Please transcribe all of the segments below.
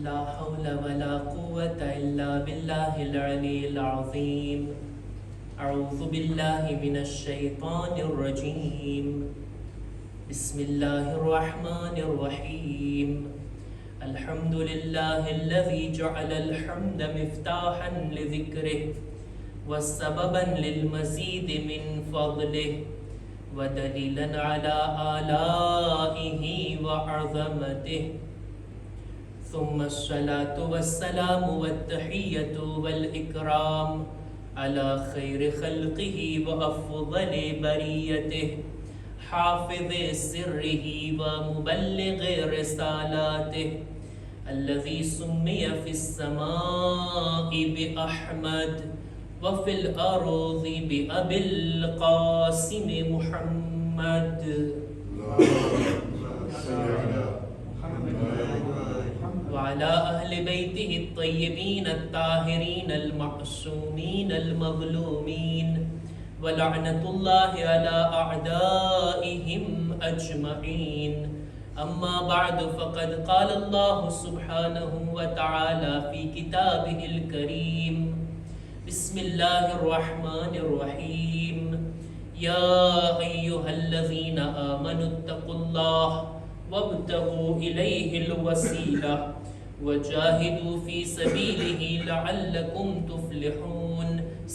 لا حول ولا قوة إلا بالله العلي العظيم. أعوذ بالله من الشيطان الرجيم. بسم الله الرحمن الرحيم. الحمد لله الذي جعل الحمد مفتاحا لذكره وسببا للمزيد من فضله ودليلا على آلائه وعظمته. ثم الصلاة والسلام والتحية والإكرام على خير خلقه وأفضل بريته حافظ سره ومبلغ رسالاته الذي سمي في السماء بأحمد وفي الأرض بأبي القاسم محمد. وعلى أهل بيته الطيبين الطاهرين المعصومين المظلومين ولعنة الله على أعدائهم أجمعين. أما بعد فقد قال الله سبحانه وتعالى في كتابه الكريم: بسم الله الرحمن الرحيم. يا أيها الذين آمنوا اتقوا الله وابتغوا إليه الوسيلة وجاهدوا في سبيله لعلكم تفلحون.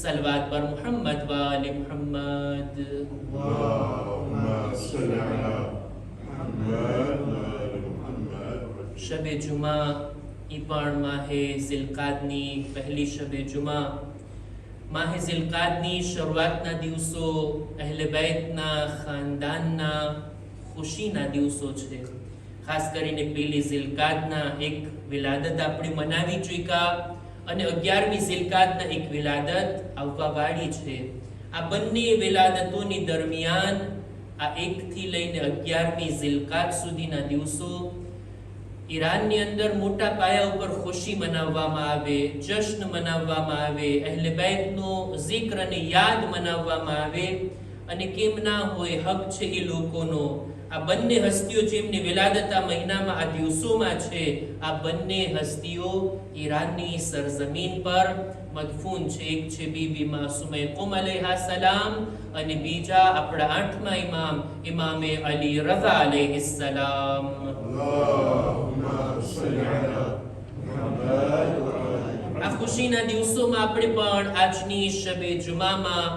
صلوات بر محمد و آل محمد. اللهم صل على محمد و آل محمد. શબ જુમા ઈ પણ માહે ઝિલકાદની પહેલી શબ જુમા. માહે ઝિલકાદની શરૂઆતના દિવસો અહેલે બૈતના ખાનદાનના ખુશીના દિવસો છે. ખાસ કરીને પહેલી ઝિલકાદના એક વિલાદત આપણે મનાવી ચૂક્યા અને 11મી ઝિલકાદના એક વિલાદત આવવા વાળી છે. આ બંને વિલાદતોની દરમિયાન આ 1 થી લઈને 11મી ઝિલકાદ સુધીના દિવસો ઈરાનની અંદર મોટા પાયા ઉપર ખુશી મનાવવામાં આવે, જશ્ન મનાવવામાં આવે, અહેલે બૈતનો zikr અને યાદ મનાવવામાં આવે. અને કેમ ના હોય, હક છે એ લોકોનો. આ બંને હસ્તીઓ જેમની વિલાદત આ મહિનામાં આ દિવસોમાં છે, આ બંને હસ્તીઓ ઈરાનની સરજમીન પર મદફૂન છે. એક છે બીબી માસુમે કુમ અલૈહા સલામ અને બીજા આપણા 8મા ઇમામ ઇમામે અલી રઝા અલૈહિ સલામ. આ ખુશીના દિવસોમાં આપણે પણ આજની શબે જુમામાં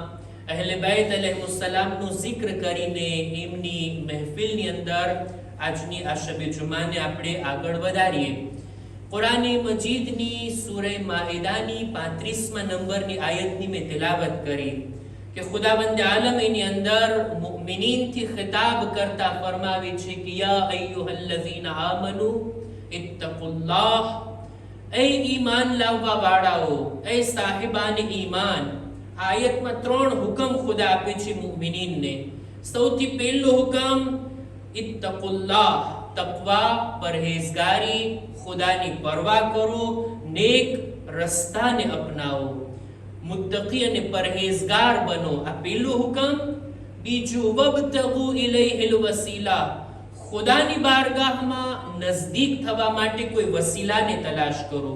અહેલે બૈત અલૈહિસ્સલામનું zikr કરીને એમની મહેફિલની અંદર આજની આ શબે જુમાને આપણે આગળ વધારીએ. કુરાન મજીદની સૂરે માઇદાની 35મા નંબરની આયતની મેં તિલાવત કરી કે ખુદાવંદ આલમ એની અંદર મુમિનીનથી ખિતાબ કરતા ફરમાવે છે કે યા અય્યુહલ્લઝીના આમનુ ઇત્તકુલ્લાહ. એ ઈમાન લાવવા વાળાઓ, એ સાહિબાને ઈમાન. આયતમાં 3 હુકમ ખુદા આપે છે મુમિનીનને. સૌથી પહેલો હુકમ ઇત્તકુલ્લાહ, તકવા, પરહેઝગારી, ખુદાની પરવા કરો, નેક રસ્તાને અપનાવો, મુત્તકી અને પરહેઝગાર બનો. આ પહેલો હુકમ. બીજું વબતગુ ઇલૈહિલ વસીલા, ખુદાની બારગાહમાં નજદીક થવા માટે કોઈ વસીલાને તલાશ કરો,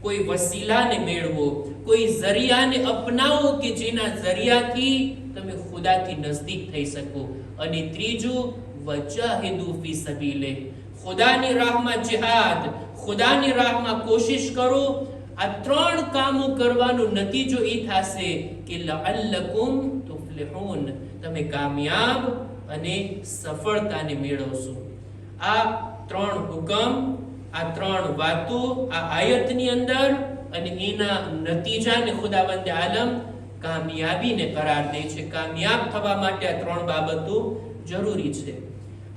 કોઈ વસીલાને મેળવો, કોઈ ઝરિયાને અપનાવો કે જેના ઝરિયાથી તમે ખુદાથી નજદીક થઈ શકો. અને ત્રીજું વજાહિદુ ફી સબીલે, ખુદાની રાહમાં જિહાદ, ખુદાની રાહમાં કોશિશ કરો. આ 3 કામો કરવાનો નતીજો એ થશે કે લઅલ્લકુમ તુફલિહૂન, તમે કામયાબ અને સફળતાને મેળવશો. આ 3 હુકમ, આ 3 વાતો આ આયતની અંદર અને એના નતીજાને ખુદાવંદ આલમ કામયાબીને કરાર દે છે. કામયાબ થવા માટે આ 3 બાબતો જરૂરી છે.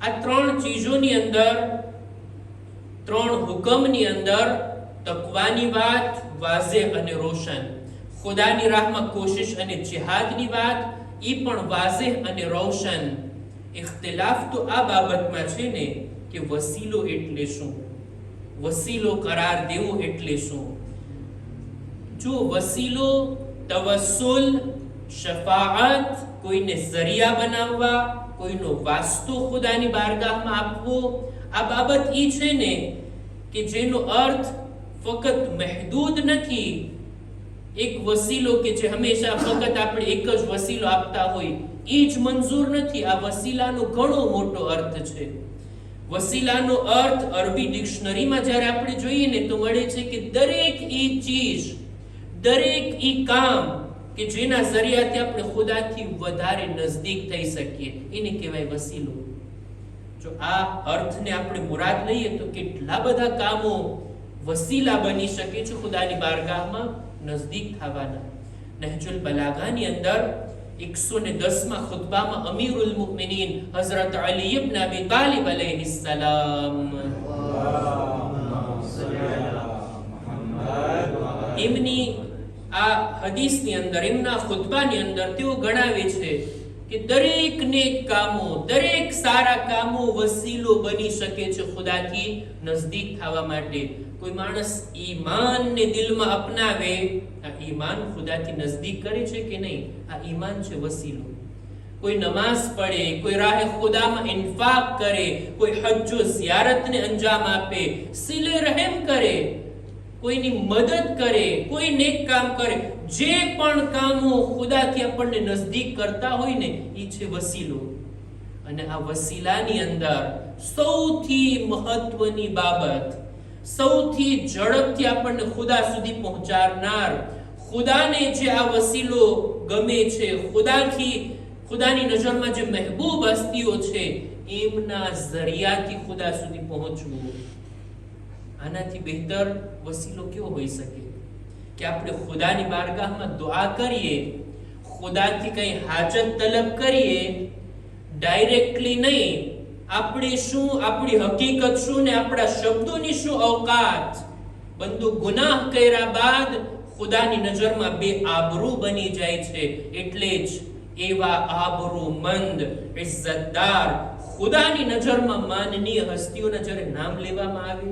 આ 3 ચીજોની અંદર, 3 હુકમની અંદર તકવાની વાત વાઝેહ અને રોશન, ખુદાની રાહમાં કોશિશ અને જિહાદની વાત એ પણ વાઝેહ અને રોશન. ઇખ્તિલાફ તો આ બાબતમાં છે ને કે વસીલો એટલે શું, વસીલો કરાર દેવો એટલે શું. જો વસીલો તવસ્સુલ, શફાઅત, કોઈને ઝરિયા બનાવવા, કોઈનો વાસ્તો ખુદાની બારગાહમાં આપવો, આ બાબત ઈ છે ને કે જેનો અર્થ ફક્ત મહદૂદ નથી, એક વસીલો કે જે હંમેશા ફક્ત આપણે એક જ વસીલો આપતા હોય એ જ મંજૂર નથી. આ વસીલાનો ઘણો મોટો અર્થ છે. વસીલાનો અર્થ અરબી ડિક્શનરીમાં જ્યારે આપણે જોઈએ ને તો મળે છે કે દરેક ઈ ચીજ, દરેક ઈ કામ કે જેના જરિયાથી આપણે ખુદાથી વધારે નજદીક થઈ શકીએ એને કહેવાય વસીલો. જો આ અર્થને આપણે મુરાદ લઈએ તો કેટલા બધા કામો વસીલા બની શકે છે ખુદાની બારગાહમાં નજદીક થવાના. નહજુલ બલાગાની અંદર 110માં ખુતબામાં અમીરુલ મુમિનીન હઝરત અલી ઇબ્ન અબી તાલિબ અલૈહિસ્સલામ એમની આ હદીસની અંદર, એમના ખુતબાની અંદર તેઓ ગણાવે છે કે દરેક નેક કામો, દરેક સારા કામો વસીલો બની શકે છે ખુદાથી નજદીક થવા માટે. કોઈ માણસ ઈમાનને દિલમાં અપનાવે, આ ઈમાન ખુદાથી નજદીક કરે છે કે નહીં? આ ઈમાન છે વસીલો. કોઈ નમાઝ પઢે, કોઈ રાહે ખુદામાં ઇન્ફાક કરે, કોઈ હજ્જો ઝિયારતને અંજામ આપે, સિલે રહેમ કરે, કોઈની મદદ કરે, કોઈ નેક કામ કરે, જે પણ કામો ખુદાથી આપણને નજદીક કરતા હોય ને એ છે વસીલો. અને આ વસીલાની અંદર સૌથી મહત્વની બાબત, સૌથી ઝડપથી આપણને ખુદા સુધી પહોંચાડનાર, ખુદાને જે આ વસીલો ગમે છે, ખુદાની નજરમાં જે મહેબૂબ હસ્તીઓ છે એમના જરિયાથી ખુદા સુધી પહોંચવું. આનાથી બહેતર વસીલો કેવો હોઈ શકે કે આપણે ખુદાની બારગાહમાં દુઆ કરીએ, ખુદાથી કઈ હાજત તલબ કરીએ, ડાયરેક્ટલી નહીં, આપણે શું, આપણી હકીકત શું ને આપણા શબ્દોની શું અવકાત. બંદો ગુનાહ કર્યા બાદ ખુદાની નજરમાં બે આબરૂ બની જાય છે. એટલે જ એવા આબરૂમંદ, ઇજ્જતદાર, ખુદાની નજરમાં માનનીય હસ્તીઓના જ્યારે નામ લેવામાં આવે,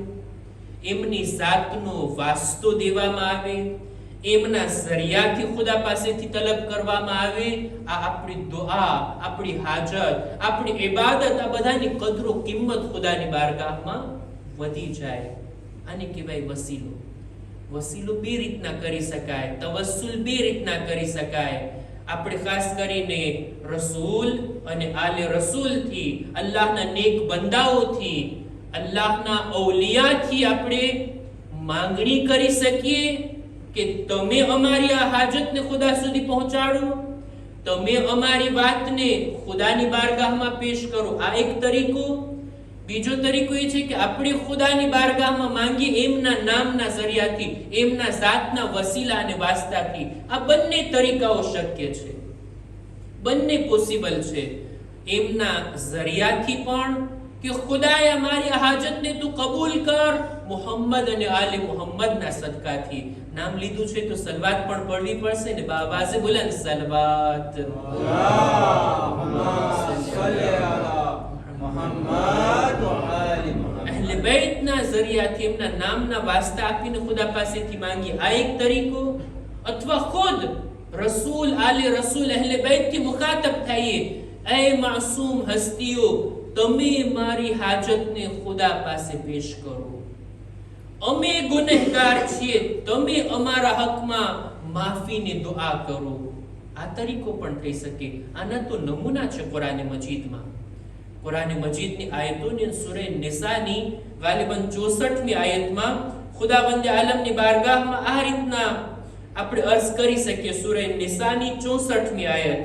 એમની જાતનો વાસ્તો દેવામાં આવે, એમના જરિયાથી ખુદા પાસેથી તલબ કરવામાં આવે, આ આપણી દુઆ, આપણી હાજત, આપણી ઇબાદત, આ બધાની કદરો કિંમત ખુદાની બારગાહમાં વધી જાય. આને કહેવાય વસીલો. વસીલો બે રીતના કરી શકાય, તવસ્સુલ બે રીતના કરી શકાય. આપણે ખાસ કરીને રસૂલ અને આલે રસૂલથી, અલ્લાહના નેક બંદાઓથી, અલ્લાહના ઔલિયાથી આપણે માંગણી કરી શકીએ કે તમે અમારી આ હાજતને ખુદા સુધી પહોંચાડો, તમે અમારી વાતને ખુદાની બારગાહમાં પેશ કરો. આ એક તરીકો. બીજો તરીકો એ છે કે આપણે ખુદાની બારગાહમાં માંગીએ એમના નામના જરિયાથી, એમના જાતના વસીલા અને વાસ્તાથી. આ બંને તરીકાઓ શક્ય છે, બંને પોસિબલ છે. એમના જરિયાથી પણ કે ખુદાએ અમારી હાજતને તું કબૂલ કર, મુહમ્મદ અને આલે મુહમ્મદના સદકાથી. નામ લીધું છે તો સલવાત પણ પઢવી પડશે ને. બાવાઝે બુલંદ સલવાત. અહલે બેતના જરિયાથી એમના નામના વાસ્તા આપીને ખુદા પાસેથી માંગીએ. આ એક તરીકો. અથવા ખુદ રસૂલ, આલે રસૂલ, અહલે બેતથી મુખાતબ થઈએ, એ માસૂમ હસ્તીઓ, તમે મારી હાજતને ખુદા પાસે પેશ કરો. અમે ગુનેહગાર છીએ, તમે અમારા હકમાં માફીની દુઆ કરો. આ તરીકો પણ થઈ શકે. આના તો નમૂના છે કુરાન મજીદમાં. કુરાન મજીદની આયતોની સૂરે નિસાની ગાલિબન 64મી આયતમાં ખુદાવંદ આલમની બારગાહમાં આ રીતના આપણે અર્ઝ કરી શકીએ. સૂરે નિસાની 64મી આયત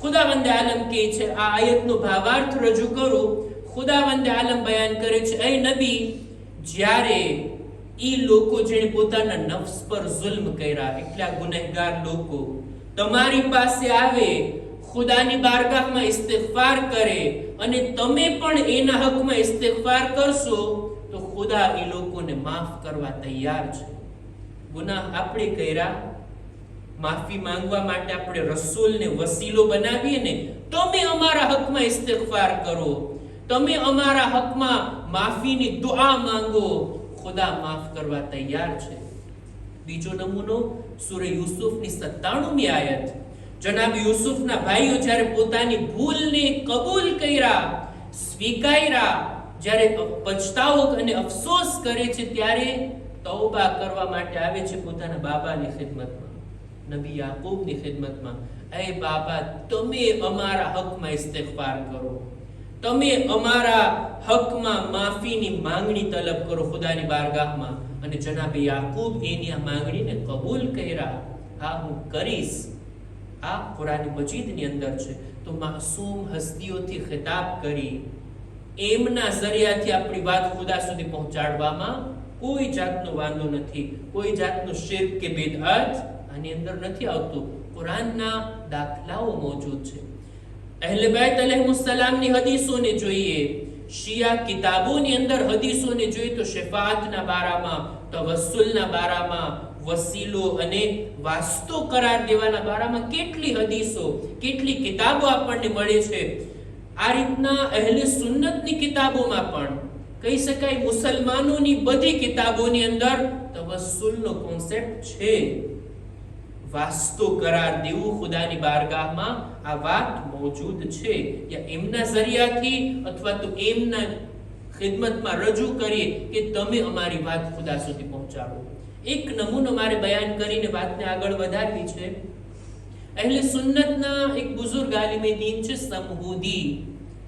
ખુદાવંદ આલમ કહે છે, આ આયતનો ભાવાર્થ રજૂ કરું. ખુદાવંદ આલમ બયાન કરે છે, એ નબી, જ્યારે ઈ લોકો જેણે પોતાના નફ્સ પર જુલ્મ કર્યા, એટલા ગુનેહગાર લોકો તમારી પાસે આવે, ખુદાની બારગાહમાં ઇસ્તિગફાર કરે અને તમે પણ એના હકમાં ઇસ્તિગફાર કરશો તો ખુદા એ લોકોને માફ કરવા તૈયાર છે. ગુનાહ આપણે કર્યા, માફી માંગવા માટે આપણે રસૂલને વસીલો બનાવીએ ને, તમે અમારા હકમાં ઇસ્તિગફાર કરો, તમે અમારા હકમાં માફીની દુઆ માંગો, ખુદા માફ કરવા તૈયાર છે. બીજો નમૂનો સૂરે યુસુફની 97મી આયત. જનાબ યુસુફના ભાઈઓ જ્યારે પોતાની ભૂલને કબૂલ કર્યા, સ્વીકાર્યા, જ્યારે પછતાવો અને અફસોસ કરે છે ત્યારે તૌબા કરવા માટે આવે છે પોતાના બાબાની ખિદમતમાં, નબી યાકૂબની ખિદમતમાં. એ બાબા, તમે અમારા હકમાં ઇસ્તિગફાર કરો, તમે અમારા હકમાં માફીની માંગણી તલબ કરો ખુદાની બારગાહમાં. અને જનાબે યાકૂબ એની આ માંગણીને કબૂલ કર્યા. હા, હું કરીશ. આ કુરાન મજીદની અંદર છે. તો માસૂમ હસ્તીઓથી ખિતાબ કરી એમના ઝરિયાથી આપણી વાત ખુદા સુધી પહોંચાડવામાં કોઈ જાતનો વાંધો નથી, કોઈ જાતનું શિર્ક કે બિદઅત આની અંદર નથી આવતું. કુરાનના દાખલાઓ મોજૂદ છે. અહેલે બેત અલૈહિસ્સલામની હદીસોને જોઈએ, શિયા કિતાબોની અંદર હદીસોને જોઈએ તો શફાઅતના બારામાં, તવસ્સુલના બારામાં, વસીલો અને વાસ્તો કરાર દેવાના બારામાં કેટલી હદીસો, કેટલી કિતાબો આપણને મળે છે. આ રીતના અહેલે સુન્નતની કિતાબોમાં પણ કહી શકાય મુસલમાનોની બધી કિતાબોની અંદર તવસ્સુલનો કોન્સેપ્ટ છે. વાસ્તો કરાર દેવું ખુદાની બારગાહમાં, આ વાત મોજૂદ છે. યા એમના ઝરિયાથી અથવા તો એમના ખિદમતમાં રજૂ કરીએ કે તમે અમારી વાત ખુદા સુધી પહોંચાડો. એક નમૂનો મારે બયાન કરીને વાતને આગળ વધારવી છે. અહેલે સુન્નતના એક બુઝુર્ગ આલિમે દીન છે સમહૂદી,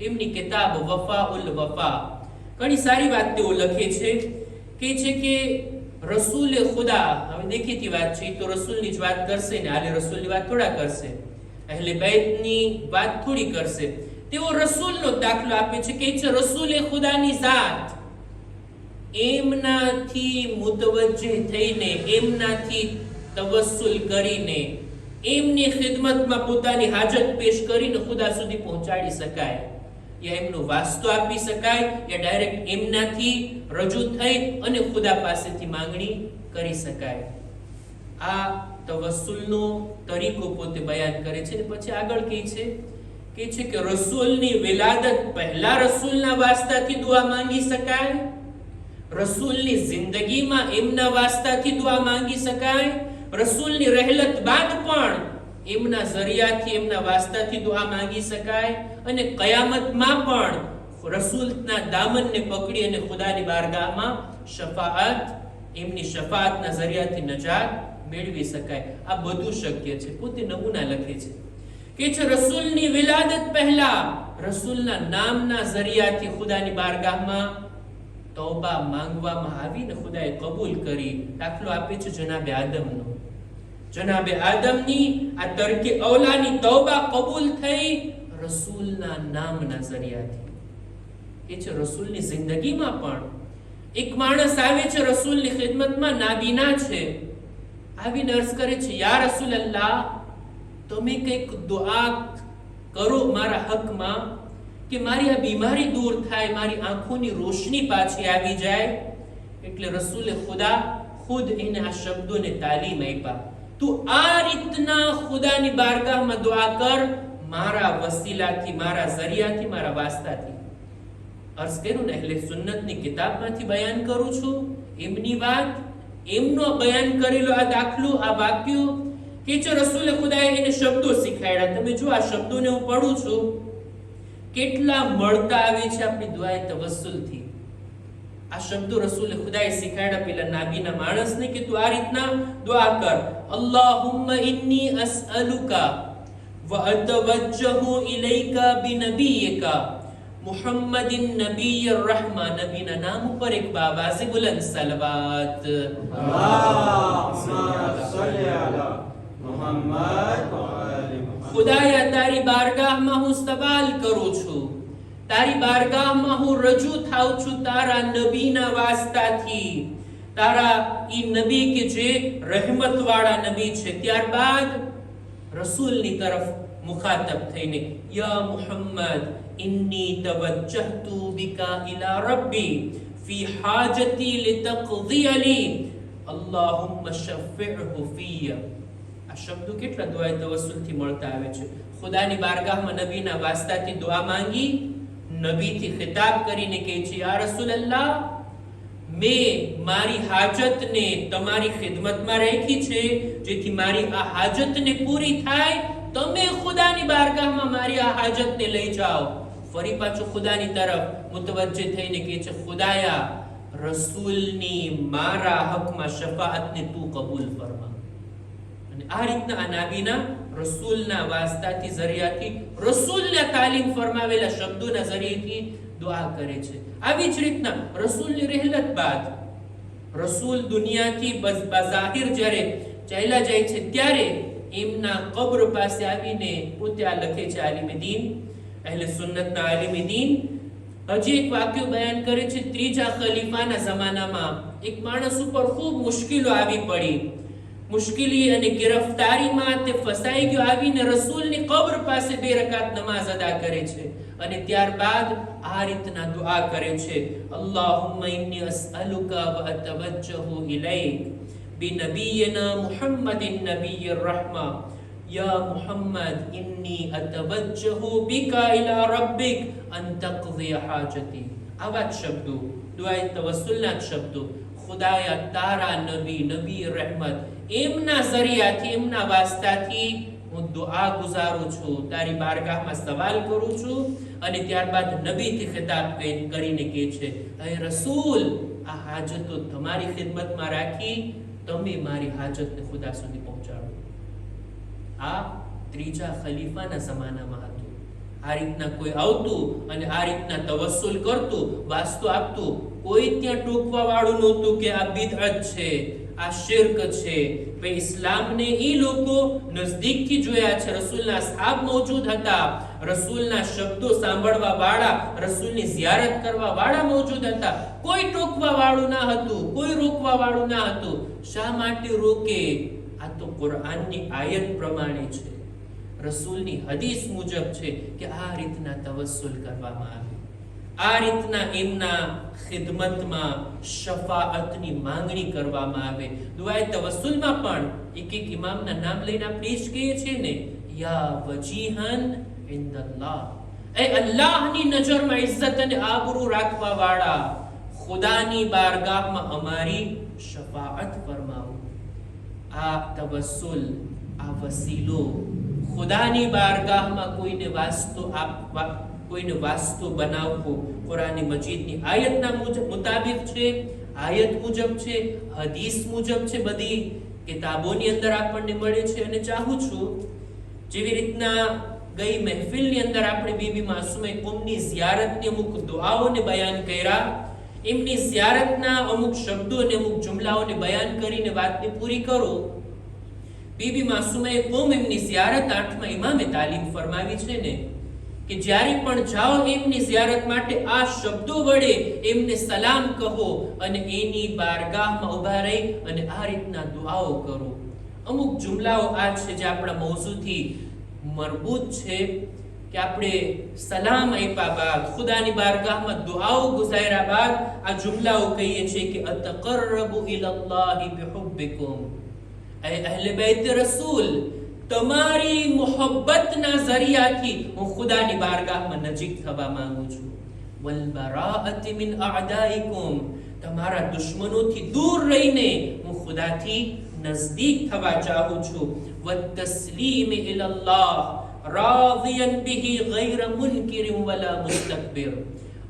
એમની કિતાબ વફાઉલ વફા, ઘણી સારી વાત તેઓ લખે છે કે રસૂલે ખુદા, હવે દેખીતી વાત છે તો રસૂલની જ વાત કરશે ને, આલે રસૂલની વાત થોડા કરશે, અહેલે બેતની વાત થોડી કરશે. તેઓ રસૂલનો દાખલો આપે છે કે રસૂલે ખુદાની ઝાત એમનાથી મુતવજ્જહ થઈને, એમનાથી તવસ્સુલ કરીને, એમની ખિદમતમાં પોતાની હાજત પેશ કરીને ખુદા સુધી પહોંચાડી શકાય, યા એમનો વાસ્તો આપી શકાય, યા ડાયરેક્ટ એમનાથી રજૂ થઈ અને ખુદા પાસેથી માંગણી કરી શકાય. આ તવસ્સુલનો તરીકો પોતે બયાન કરે છે. પછી આગળ કહે છે કે રસૂલની વિલાદત પહેલા રસૂલના વાસ્તાથી દુઆ માંગી શકાય, રસૂલની જિંદગીમાં એમના વાસ્તાથી દુઆ માંગી શકાય, રસૂલની રહેલત બાદ પણ એમના ઝરિયાથી, એમના વાસ્તાથી દુઆ માંગી શકાય, અને કયામતમાં પણ રસૂલના દામનને પકડી અને ખુદાની બારગાહમાં શફાઅત, એમની શફાઅતના ઝરિયાથી નજાત મેળવી શકાય. આ બધું શક્ય છે. પોતે નમૂના લખે છે કે રસૂલની વિલાદત પહેલા રસૂલના નામના ઝરિયાથી ખુદાની બારગાહમાં તૌબા માંગવામાં આવીને ખુદાએ કબૂલ કરી. દાખલો આપે છે જનાબે આદમનો. જનાબે આદમની આ તરકે ઔલાની તૌબા કબૂલ થઈ રસૂલના નામના ઝરિયાથી. એ છે રસૂલની જિંદગીમાં પણ એક માણસ આવે છે રસૂલની ખિદમતમાં, નાબીના છે, આવીને અર્ઝ કરે છે, યા રસૂલલ્લાહ, તમે કંઈક દુઆ કરો મારા હકમાં કે મારી આ બીમારી દૂર થાય, મારી આંખોની રોશની પાછી આવી જાય. એટલે રસૂલે ખુદા ખુદ એને આ શબ્દોને તાલીમ આપ્યા, તું આ રીતના ખુદાની બારગાહમાં દુઆ કર, મારા વસીલાથી, મારા ઝરિયાથી, મારા વાસ્તાથી. અર્ઝ કર્યું ને, અહેલે સુન્નતની કિતાબમાંથી બયાન કરું છું, એમની વાત, એમનો બયાન કરેલો આ દાખલો, આ વાક્યો કે રસૂલે ખુદાએ એને શબ્દો શીખાડ્યા. તમે જો આ શબ્દોને હું પઢું છું, કેટલા મળતા આવે છે આપણી દુઆએ તવસ્સુલથી. આ શબ્દો રસૂલે ખુદાએ શીખાડ્યા પેલા નાબીના માણસને કે તું આ રીતના દુઆ કર, અલ્લાહુમ્મા ઇન્ની અસઅલુકા વ અતવજ્જહુ ઇલૈકા બિનબિયિકા મુહમ્મદિન નબિય્યર રહમા. નબીના નામ ઉપર એક બાવાઝે બુલંદ સલવાત. અલ્લાહુમ્મા સલ્લી અલા મુહમ્મદ વ આલી મુહમ્મદ. ખુદાયા, તારી બારગાહમાં હું સવાલ કરું છું, તારી બારગાહમાં હું રજૂ થાઉં છું તારા નબીના વાસ્તાથી, તારા ઈ નબી કે જે રહેમત વાળા નબી છે. ત્યારબાદ રસૂલની તરફ મુખાતબ થઈને, યા મુહમ્મદ ઇન્ની તવજ્જહતુ બિકા ઇલા રબ્બી ફી હાજતી લિતaqdi લી અલ્લાહુમ્મા શફિ'હુ ફિયા. આ શબ્દો કેટલા દુઆએ તવસ્સુલથી મળતા આવે છે. ખુદાની બારગાહમાં નબીના વાસ્તાથી દુઆ માંગી, નબીથી ખિતાબ કરીને કહે છે, યા રસૂલલ્લાહ, મેં મારી હાજતને તમારી ખિદમતમાં રાખી છે, જેથી મારી આ હાજતને પૂરી થાય. તમે ખુદાની બારગાહમાં મારી આ હાજતને લઈ જાઓ. ફરી પાછું ખુદાની તરફ મુતવજ્જહ થઈને કહે છે, ખુદાયા રસૂલની મારા હકમાં શફાઅતને તું કબૂલ ફરમા. અને આ રીતના આ નાબીના રસૂલના વાસ્તાથી ઝરિયાથી રસૂલના તાલીમ ફરમાવેલા શબ્દોના ઝરિયાથી દુઆ કરે છે. આવી જ રીતના રસૂલની રહેલત બાદ રસૂલ દુનિયાથી બઝાહિર જ્યારે ચાલ્યા જાય છે ત્યારે એમના કબ્ર પાસે આવીને પોતે આ લખે છે આલિમ દીન, અહેલે સુન્નતના આલિમ દીન હજી એક વાક્ય બયાન કરે છે. ત્રીજા ખલીફાના જમાનામાં એક માણસ ઉપર ખૂબ મુશ્કેલો આવી પડી. મુશ્કેલી અને ગિરફતારીમાં તે ફસાઈ ગયો. આવીને રસૂલની કબ્ર પાસે 2 રકાત નમાઝ અદા કરે છે અને ત્યારબાદ આ રીતના દુઆ કરે છે, અલ્લાહુમ્મા ઇન્ની અસઅલુકા વ અતવજ્જહુ ઇલૈક બિનબિયિના મુહમ્મદિન નબિય્યિર રહમા યા મુહમ્મદ ઇન્ની અતવજ્જહુ બિકા ઇલા રબ્બિક અન તaqdi હાજતી. આવા જ શબ્દો, દુઆએ તવસ્સુલના જ શબ્દો. ખુદાયા તારા નબી, નબી રહેમત, એમના ઝરિયાથી, એમના વાસ્તાથી હું દુઆ ગુજારું છું, તારી બારગાહમાં સવાલ કરું છું. અને ત્યારબાદ નબીથી ખિતાબ કરીને કહે છે, હે રસૂલ, આ હાજતો તમારી ખિદમતમાં રાખી તમે મારી હાજતને ખુદા સુધી પહોંચાડો. આ ત્રીજા ખલીફાના જમાનામાં હતું. આ રીતના કોઈ આવતું અને આ રીતના તવસ્સુલ કરતું, વાસ્તો આપતું. કોઈ ત્યાં ટોકવા વાળું નહોતું કે આ બિદઅત છે, આ શિર્ક છે. ભાઈ ઇસ્લામને ઈ લોકો નજદીકથી જોયા છે. રસૂલના અસહાબ મોજૂદ હતા, રસૂલના શબ્દો સાંભળવા વાળા, રસૂલની ઝિયારત કરવા વાળા મોજૂદ હતા. કોઈ ટોકવા વાળું ના હતું, કોઈ રોકવા વાળું ના હતું. શા માટે રોકે? આ તો કુરઆનની આયત પ્રમાણે છે, રસૂલની હદીસ મુજબ છે કે આ રીતના તવસ્સુલ કરવામાં આવે, આ રીતના એમના ખિદમતમાં શફાઅતની માંગણી કરવામાં આવે. દુઆએ તવસ્સુલમાં પણ એક એક ઇમામના નામ લઈને આપણે જ કહીએ છીએ ને, યા વજીહન ઇન્દલ્લાહ, એ અલ્લાહની નજરમાં ઇજ્જત અને આબરૂ રાખવા વાળા, ખુદાની બારગાહમાં અમારી શફાઅત ફરમાવો. આ તવસ્સુલ, આ વસીલો, ખુદાની બારગાહમાં કોઈને વાસ્તો બનાવવો કુરાન મજીદની આયતના મુતાબિક છે, આયત મુજબ છે, હદીસ મુજબ છે, બધી કિતાબોની અંદર આપણને મળે છે. અને ચાહું છું જેવી રીતના ગઈ મહેફિલની અંદર આપણે બીબી માસૂમા કુમની ઝિયારતની અમુક દુઆઓને બયાન કર્યા, એમની ઝિયારતના અમુક શબ્દો અને અમુક જુમલાઓને બયાન કરીને વાતને પૂરી કરો. બીબી માસૂમા કુમ એમની ઝિયારત 8મા ઇમામે તાલીમ ફરમાવી છે ને કે જ્યારે પણ જાઓ એમની ઝિયારત માટે આ શબ્દો વડે એમને સલામ કહો અને એની બારગાહમાં ઊભા રહી અને આ રીતના દુઆઓ કરો. અમુક જુમલાઓ આ છે જે આપણા મૌઝૂથી મરબૂત છે કે આપણે સલામ આપ્યા બાદ, ખુદાની બારગાહમાં દુઆઓ ગુજાર્યા બાદ આ જુમલાઓ કહીએ છીએ કે અતકરબુ ઇલલ્લાહી બિહુબ્બિકુમ, એ અહલે બેત રસૂલ, તમારી મોહબ્બતના ઝરિયાથી હું ખુદાની બારગાહમાં નજીક થવા માંગુ છું. વલ બરાઅતિ મિન અઅદાઇકુમ, તમારા દુશ્મનોથી દૂર રહીને હું ખુદાથી નજદીક થવા ચાહું છું. વતસ્લીમ ઇલલ્લાહ રાદિયન બિહી ગૈર મુનકિર વલા મુસ્તકબિર,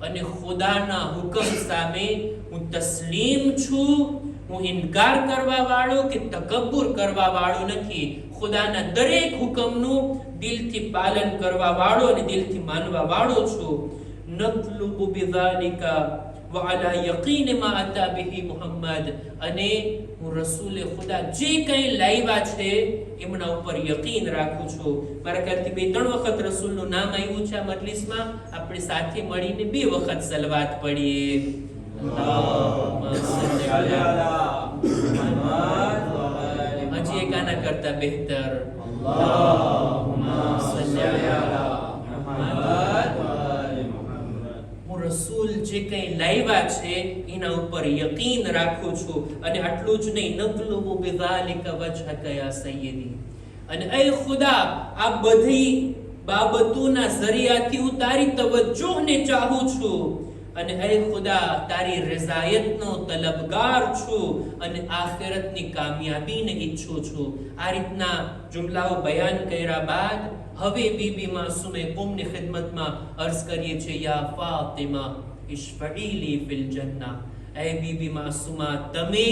અને ખુદાના હુકમ સામે હું તસ્લીમ છું, હું ઇનકાર કરવા વાળો કે તકબ્બુર કરવા વાળો નથી. ખુદાના દરેક હુકમનું દિલથી પાલન કરવા વાળો અને દિલથી માનવા વાળો છું. નતલુબુ બિઝાલિકા વ અલા યકીન મા અતા બિહી મુહમ્મદ, અને હું રસૂલે ખુદા જે કંઈ લાવ્યા છે એમના ઉપર યકીન રાખું છું. મારા ખ્યાલથી 2-3 વખત રસૂલનું નામ આવ્યું છે આ મજલિસમાં. આપણે સાથે મળીને 2 વખત સલવાત પડીએ. અલ્લાહુમ્મા સલ્લી અલા મુહમ્મદ, હજી એક આના કરતા બહેતર, અલ્લાહુમ્મા સલ્લી અલા મુહમ્મદ. હું રસૂલ જે કંઈ લાવ્યા છે એના ઉપર યકીન રાખું છું. અને આટલું જ નહીં, નતલુબુ બિઝાલિકા વજહકા યા સય્યદી, અને એ ખુદા આ બધી બાબતોના ઝરિયાથી હું તારી તવજ્જોહને ચાહું છું, અને એ ખુદા તારી રઝાયતનો તલબગાર છું અને આખિરતની કામયાબીને ઈચ્છું છું. આ રીતના જુમલાઓ બયાન કર્યા બાદ હવે બીબી માસુમે કુમની ખિદમતમાં અર્ઝ કરીએ છીએ, યા ફાતિમા ઇશ્ફઈ લી ફિલ જન્ના, એ બીબી માસુમા તમે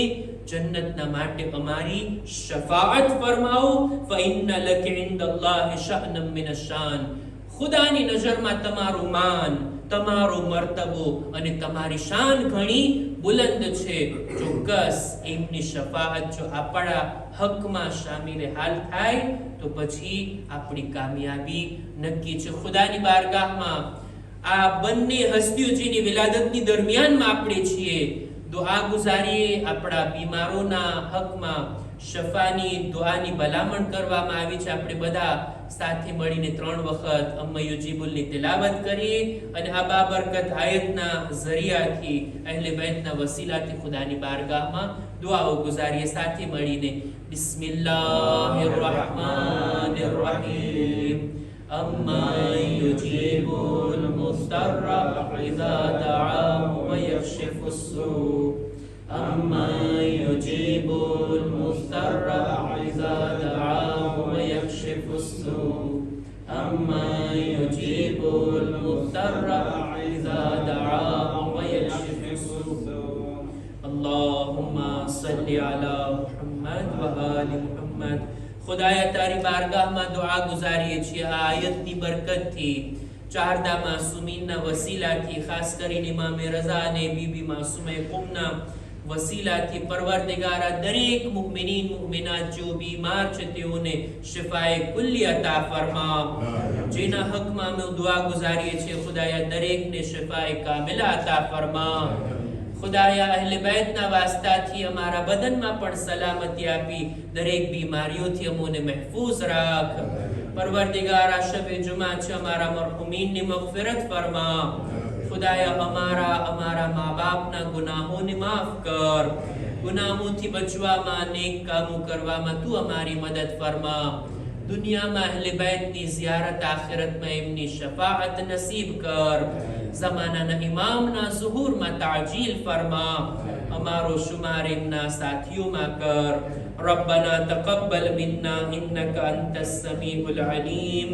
જન્નતના માટે અમારી શફાઅત ફરમાવો. ફઇન્ન લક ઇન્દલ્લાહિ શઅનમ મિન અશ-શાન, ખુદાની નજરમાં તમારું માન, તમારો મર્તબો અને તમારી શાન ઘણી બુલંદ છે. ચોક્કસ એમની શફાઅત જો આપણા હકમાં શામિલ હાલ થાય તો પછી આપણી કામયાબી નક્કી છે. ખુદાની બારગાહમાં આ બંને હસ્તીઓ જેની વિલાદતની દરમિયાનમાં આપણે છીએ, દુઆ ગુજારીએ. આપણા બીમારોના હકમાં શફાની દુઆની ભલામણ કરવામાં આવી છે. આપણે બધા સાથે મળીને 3 વખત અમ્મા યુજીબુલની તિલાવત કરીએ અને આ બાબરકત આયતના ઝરિયાથી અહેલે બેતના વસીલાથી ખુદાની બારગાહમાં દુઆઓ ગુજારીએ સાથે મળીને. બિસ્મિલ્લાહિર રહમાનિર રહીમ. أَمَّنْ يُجِيبُ الْمُضْطَرَّ إِذَا دَعَاهُ وَيَكْشِفُ السُّوءَ أَمَّنْ يُجِيبُ الْمُضْطَرَّ إِذَا دَعَاهُ وَيَكْشِفُ السُّوءَ أَمَّنْ يُجِيبُ الْمُضْطَرَّ إِذَا دَعَاهُ وَيَكْشِفُ السُّوءَ. اللهم صل على محمد وآل محمد. ખુદાયા તારી બારગાહમાં દુઆ ગુજારીએ છીએ આ આયતની બરકતથી, ચારદા માસુમીનના વસીલાથી, ખાસ કરીને ઇમામે રઝા અને બીબી માસુમે કુમના વસીલાથી. પરવરદિગારા દરેક મુમિનીન મુમિનાત જો બીમાર છે તેઓને શિફાએ કુલ્લી અતા ફરમા. જેના હકમાં અમે દુઆ ગુજારીએ છીએ ખુદાયા દરેકને શિફાએ કામિલા અતા ફરમા. ખુદાયા અહેલે બેતના વાસ્તાથી અમારા બદનમાં પણ સલામતી આપી દરેક બીમારીઓથી અમોને મહેફૂઝ રાખ. પરવરદિગારા શબે જુમા છે, અમારા મરહુમીનની મગફિરત ફરમા. ખુદાયા અમારા મા બાપના ગુનાહોને માફ કર. ગુનાહોથી બચવામાં, નેક કામો કરવામાં તું અમારી મદદ ફરમા. દુનિયામાં અહેલે બેતની ઝિયારત, આખિરતમાં એમની શફાઅત નસીબ કર. ज़माना इमामना ज़ुहूर में ताजील फरमा. हमारो शुमार इमना साथियों में कर. रब्बना तक़ब्बल मिन्ना इन्नका अंतस समीउल अलीम.